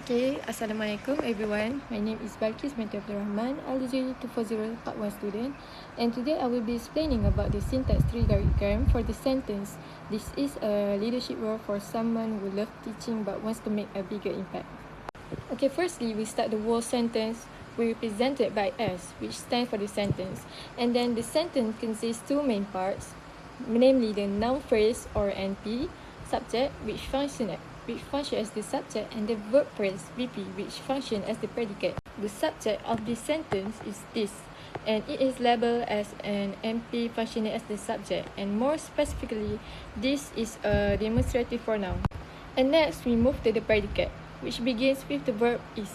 Okay, Assalamualaikum everyone. My name is Balkis binti Abdul Rahman, LJ 240 Part 1 student, and today I will be explaining about the syntax tree diagram for the sentence. This is a leadership role for someone who loves teaching but wants to make a bigger impact. Okay, firstly, we start the whole sentence represented by S, which stands for the sentence, and then the sentence consists two main parts, namely the noun phrase or NP, subject, which function as the subject, and the verb phrase VP, which function as the predicate. The subject of this sentence is this, and it is labeled as an NP functioning as the subject, and more specifically, this is a demonstrative pronoun. And next, we move to the predicate, which begins with the verb is.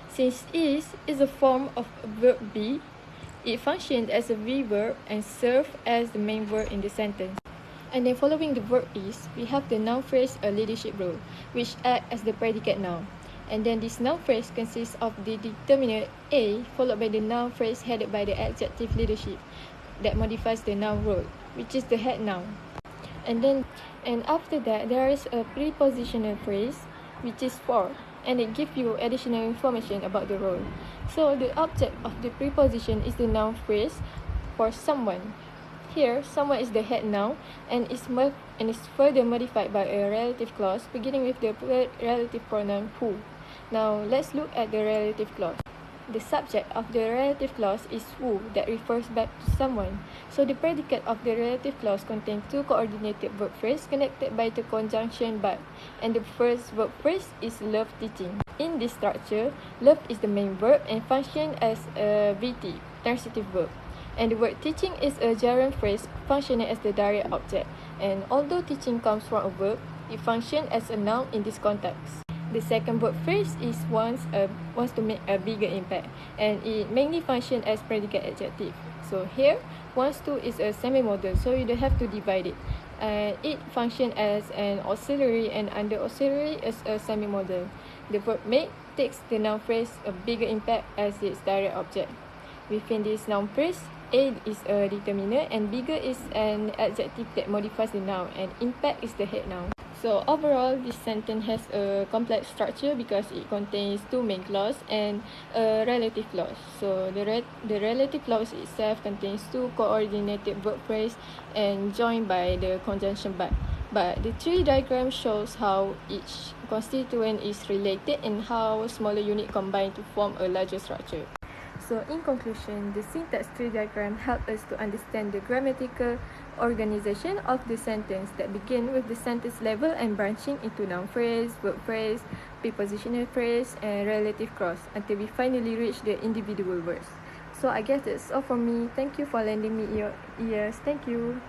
Since is a form of verb be, it functions as a V verb and serves as the main verb in the sentence. And then following the verb is, we have the noun phrase a leadership role, which acts as the predicate noun. And then this noun phrase consists of the determinant A followed by the noun phrase headed by the adjective leadership that modifies the noun role, which is the head noun. And after that, there is a prepositional phrase, which is for, and it gives you additional information about the role. So the object of the preposition is the noun phrase for someone. Here, someone is the head noun and is further modified by a relative clause beginning with the relative pronoun who. Now, let's look at the relative clause. The subject of the relative clause is who that refers back to someone. So the predicate of the relative clause contains two coordinated verb phrases connected by the conjunction but, and the first verb phrase is love teaching. In this structure, love is the main verb and functions as a VT, transitive verb. And the word teaching is a gerund phrase functioning as the direct object. And although teaching comes from a verb, it functions as a noun in this context. The second verb phrase is wants to make a bigger impact, and it mainly functions as predicate adjective. So here, wants to is a semi-modal, so you don't have to divide it. It functions as an auxiliary, and under auxiliary is a semi-modal. The verb make takes the noun phrase a bigger impact as its direct object. Within this noun phrase, A is a determiner and bigger is an adjective that modifies the noun, and impact is the head noun. So overall, this sentence has a complex structure because it contains two main clauses and a relative clause. So the relative clause itself contains two coordinated verb phrases and joined by the conjunction but. But the tree diagram shows how each constituent is related and how smaller units combine to form a larger structure. So in conclusion, the syntax tree diagram helps us to understand the grammatical organization of the sentence that begin with the sentence level and branching into noun phrase, verb phrase, prepositional phrase, and relative clause until we finally reach the individual words. So I guess that's all from me. Thank you for lending me your ears. Thank you.